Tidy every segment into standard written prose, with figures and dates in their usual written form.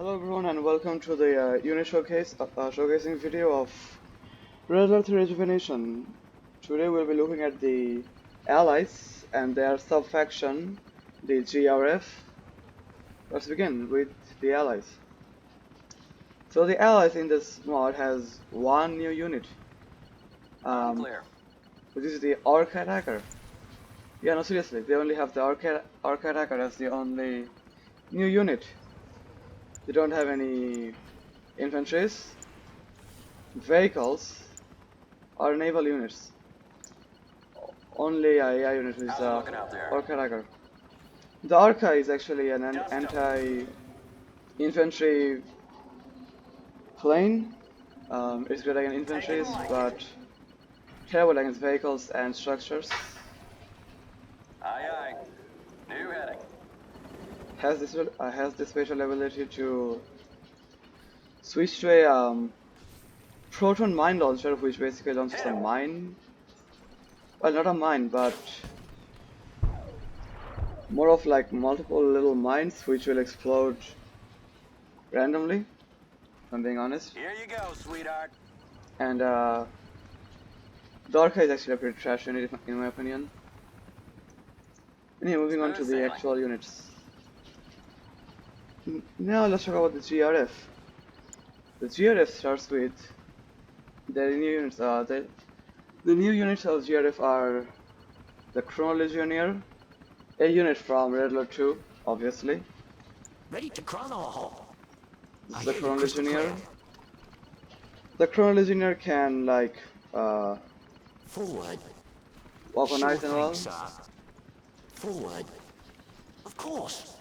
Hello everyone and welcome to the unit showcasing video of Red 3 Rejuvenation. Today we'll be looking at the allies and their sub-faction, the GRF. Let's begin with the allies. So the allies in this mod has one new unit, which is the Orc Attacker. Yeah, no, seriously, they only have the Orc Attacker as the only new unit. They don't have any infantries, vehicles, or naval units. Only AI unit is Orca Dagger. The Orca is actually an anti-infantry plane. It's good against infantries, but terrible against vehicles and structures. Aye, aye. New heading. Has this special ability to switch to a proton mine launcher, which basically launches a mine. Well, not a mine, but more of like multiple little mines which will explode randomly, if I'm being honest. Here you go, sweetheart. And the Orca is actually a pretty trash unit in my opinion. Anyway, moving on to the actual units. Now let's talk about the GRF. The GRF starts with the new units. The new units of GRF are the Chronologionier, a unit from Red Alert 2, obviously. Ready to chrono. This is the Chronologionier. The Chronologionier can like forward. Walk on ice and all. Forward. Of course.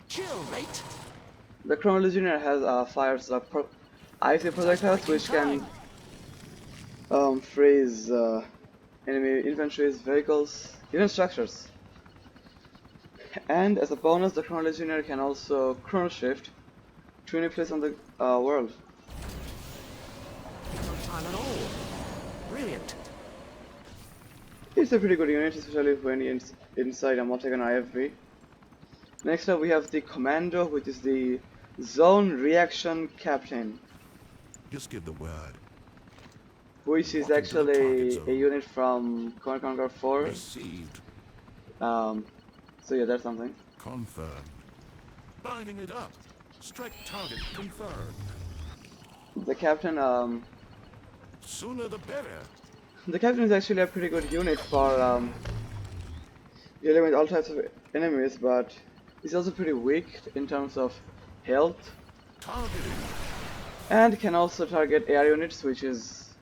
Chill, mate. The Chronologionier has fires icy projectiles which can freeze enemy infantries, vehicles, even structures. And as a bonus, the Chronologionier can also chrono shift to any place on the world. No time at all. Brilliant. It's a pretty good unit, especially when inside a Multigunner APEV. Next up we have the Commando, which is the Zone Reaction Captain. Just give the word. Which is actually a unit from Command Conquer 4. Received. So yeah, that's something. Confirmed. Lining it up. Strike target confirmed. The Captain, Sooner the better. the Captain is actually a pretty good unit for dealing with all types of enemies, but he's also pretty weak in terms of health. Targeting. And can also target air units, which is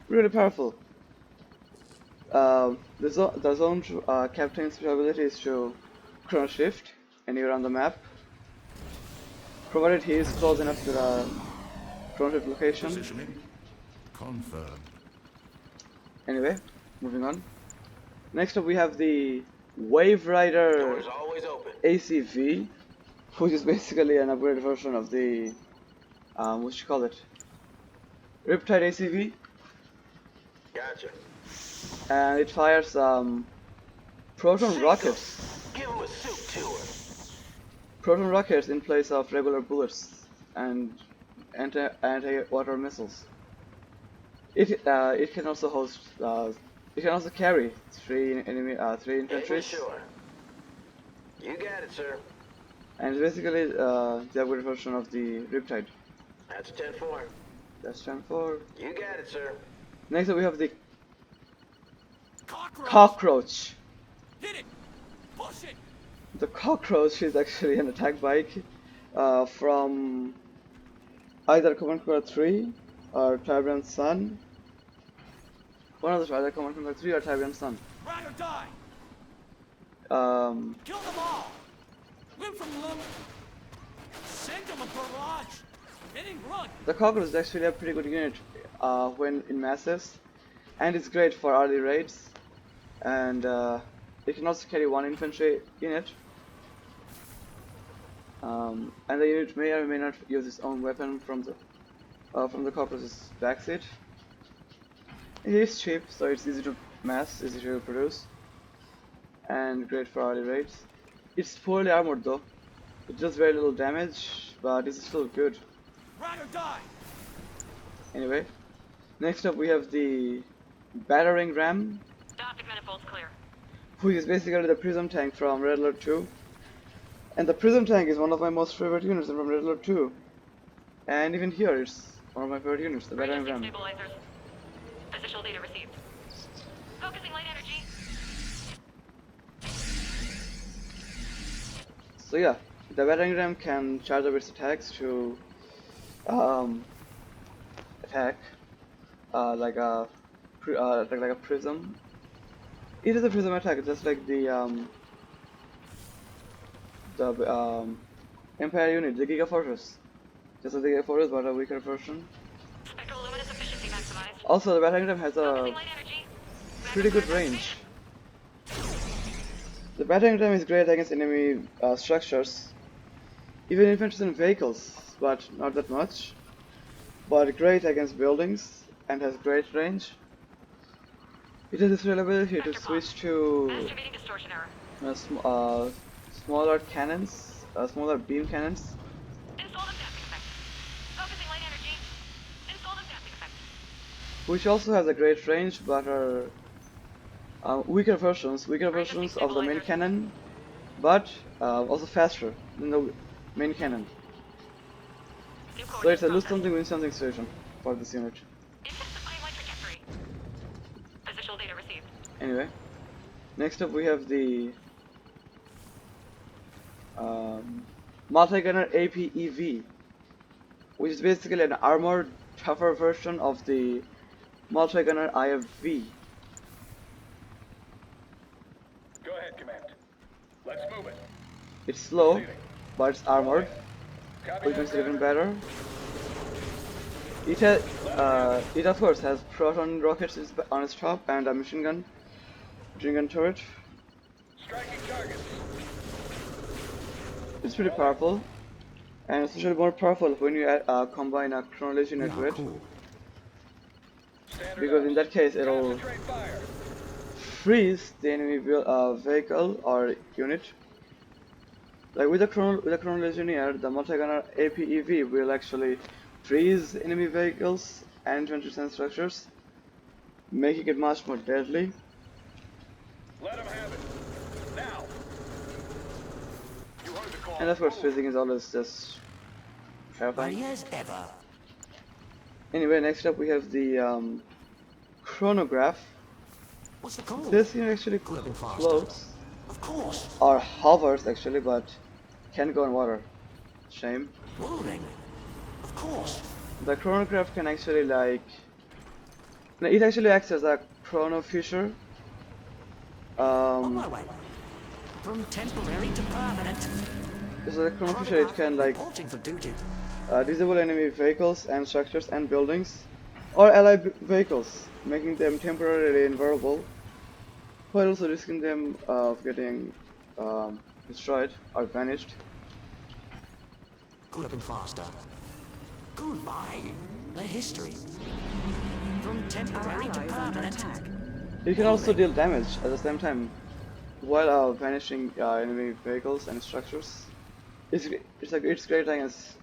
really powerful. The zone captain's ability is to chrono shift anywhere on the map, provided he is close enough to the chrono shift location. Positioning. Confirmed. Anyway, moving on. Next up we have the Waverider Doors always open. ACV, which is basically an upgraded version of the what you call it? Riptide ACV. Gotcha. And it fires proton rockets. Give him a soup tour. Proton rockets in place of regular bullets and anti-water missiles. It can also host it can also carry three infantry. Sure. You got it, sir. And it's basically the upgraded version of the Riptide. That's a 10-4. That's 10-4. You got it, sir. Next up we have the Cockroach. Cockroach. Hit it. Push it. The Cockroach is actually an attack bike from either Command Conquer 3 or Tyrant Sun. One of the either Command Conquer 3 or Tyrant Sun. Ride or die. Kill them all. Win from them. Send them a barrage. Hitting run. The Cockroach is actually a pretty good unit when in masses, and it's great for early raids, and it can also carry one infantry in it. And the unit may or may not use its own weapon from the Cockroach's backseat. It is cheap, so it's easy to mass, easy to produce, and great for early raids. It's poorly armored though. It does very little damage, but it's still good. Ride or die. Anyway, next up we have the Battering Ram, Optic manifold's clear. which is basically the Prism tank from Red Alert 2. And the Prism tank is one of my most favorite units from Red Alert 2. And even here it's one of my favorite units, the Battering Readjusting Ram. stabilizers. Positional data received. Focusing light energy. So yeah, the Battering Ram can charge up its attacks to attack like a like a prism. It is a prism attack, just like the Empire unit, the Giga Fortress. Just like the Giga Fortress, but a weaker version. Spectral luminous efficiency maximized. Also, the Battering Ram has a Focusing light energy. pretty good range. The Battering Ram is great against enemy structures, even infantry and vehicles, but not that much. But great against buildings and has great range. It has this ability to switch to Masturbating distortion error. smaller cannons, smaller beam cannons, Install the tapping effect. Focusing light energy. Install the tapping effect. which also has a great range, but are weaker versions of the main cannon, but also faster than the main cannon. New So it's a lose coordinates something, win something situation for this unit. processed. Intensifying light trajectory. Positional data received. Anyway, next up we have the Multigunner APEV, which is basically an armored, tougher version of the Multigunner IFV. Go ahead, Command. Let's move it. It's slow, but it's armored, Copy which that, makes it even Commander. better. It of course has proton rockets on its top and a machine gun turret. Striking targets. It's pretty powerful, and especially more powerful when you combine a chronology unit to it, Standard because in that case it'll Concentrate fire. freeze the enemy vehicle or unit. Like with the Chrono Legionnaire, the Multigunner APEV will actually freeze enemy vehicles and infantry and structures, making it much more deadly. Let him have it. Now. You heard the call. And of course, freezing is always just terrifying. as ever. Anyway, next up we have the Chronograph. What's the call? This unit actually Could have been faster. floats, Of course. or hovers actually, but can't go in water. Shame. Moving. Of course. The Chronograph can actually it actually acts as a chrono fisher. On my way. From temporary to permanent. So the chrono fisher, it can Reporting for duty. disable enemy vehicles and structures and buildings, or allied vehicles, making them temporarily invulnerable, while also risking them of getting destroyed or vanished. Could have been faster. Goodbye. The history. From temporary to permanent. It can also deal damage at the same time, while vanishing enemy vehicles and structures. It's great against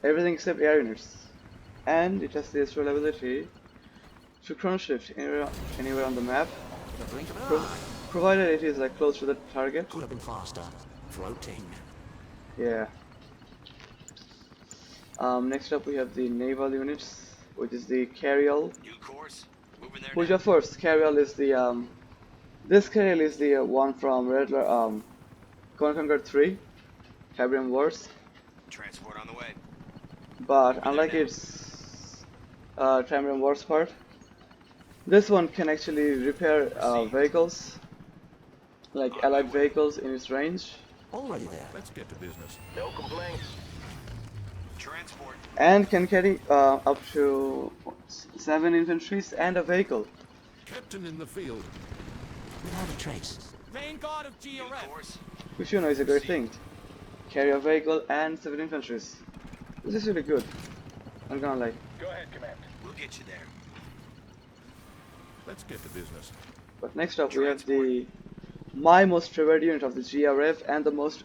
everything except air units, and it has the extra ability to chrono shift anywhere on the map, The blink of an eye. provided it is close to the target. Could have been faster. Floating. Yeah. Next up we have the naval units, which is the Carriage. New course. Moving there Which now. of course, Carriage is the this Carriage is the one from Command & Conquer 3, Caribbean Wars. Transport on the way. But unlike its Caribbean Wars part, this one can actually repair vehicles, like allied vehicles in its range, Already there. Let's get to business. No complaints. Transport. and can carry up to 7 infantries and a vehicle, Captain in the field. Without a trace. Vanguard of New GRF. course. which you know is a great thing. Carry a vehicle and 7 infantries. This is really good. I'm gonna lie. Go ahead, Command. We'll get you there. Let's get to business. But next up we have my most favorite unit of the GRF and the most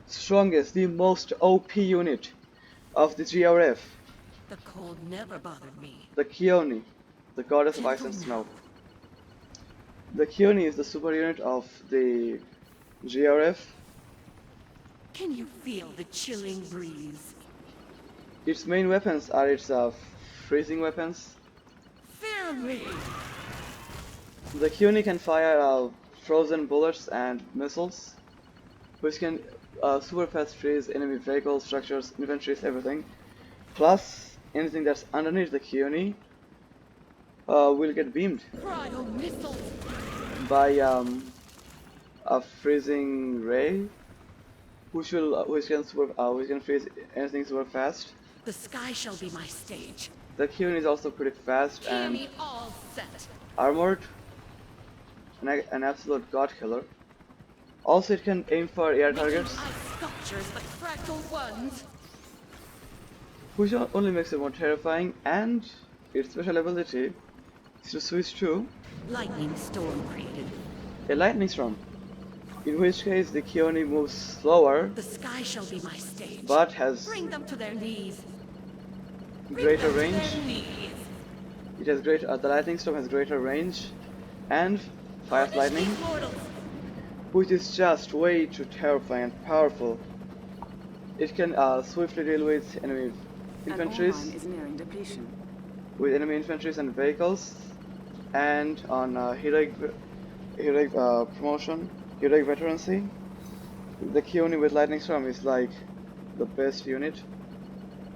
strongest, the most OP unit of the GRF, The cold never bothered me. the Kione, the goddess of ice and snow. The Kione is the super unit of the GRF. Can you feel the chilling breeze? Its main weapons are its freezing weapons. Fear me! The Kione can fire frozen bullets and missiles, which can super fast freeze enemy vehicles, structures, inventories, everything. Plus, anything that's underneath the Kione will get beamed Cryo missiles! by a freezing ray, which can freeze anything super fast. The sky shall be my stage. The Kione is also pretty fast Hear and me all set. armored, an absolute god killer. Also, it can aim for air targets, Ice sculptures, but fractal ones. which only makes it more terrifying, and its special ability is to switch to Lightning storm created. a lightning storm, in which case the Kione moves slower The sky shall be my stage. but has Bring them to their knees. Bring greater them to range. their knees. It has the lightning storm has greater range and fires Punish lightning, these mortals. which is just way too terrifying and powerful. It can swiftly deal with enemy infantries, is nearing depletion. and vehicles, and on heroic promotion, heroic veterancy. The Kione with lightning storm is like the best unit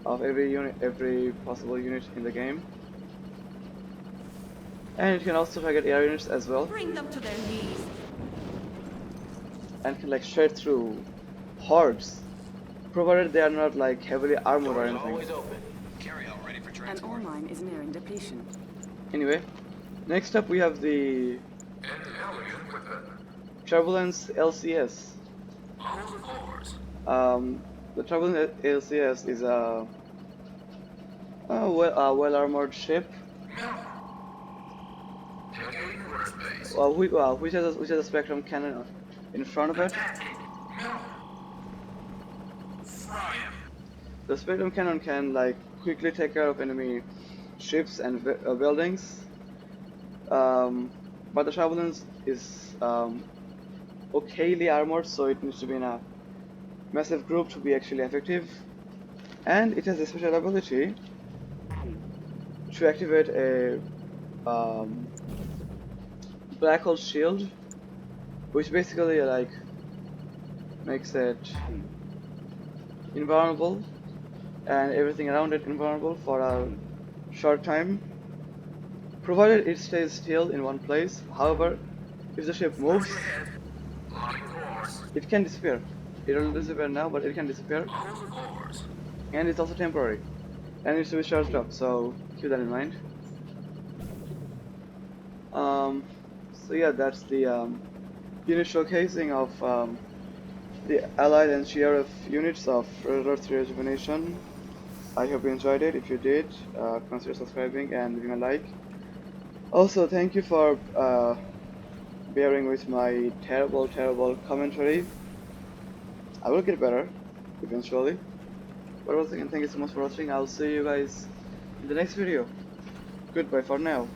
of every possible unit in the game. And it can also target air units as well, Bring them to their knees. and can like shred through hordes, provided they are not like heavily armored or Doors anything. always open. Carry out ready for An ore transport. mine is nearing depletion. Anyway, next up we have the Turbulence LCS. The Turbulence LCS is a well armored ship, which has a spectrum cannon in front of it. The spectrum cannon can like quickly take care of enemy ships and buildings, but the Turbulence is okayly armored, so it needs to be in a massive group to be actually effective. And it has a special ability to activate a black hole shield, which basically like makes it invulnerable and everything around it invulnerable for a short time, provided it stays still in one place. However, if the ship moves, it can disappear. It will disappear now, but it can disappear, and it's also temporary, and needs to be charged up, so keep that in mind. So yeah, that's the unit showcasing of the Allied and GRF units of Red Alert 3 Rejuvenation. I hope you enjoyed it. If you did, consider subscribing and leaving a like. Also, thank you for bearing with my terrible commentary. I will get better eventually. But once again, thank you so much for watching. I'll see you guys in the next video. Goodbye for now.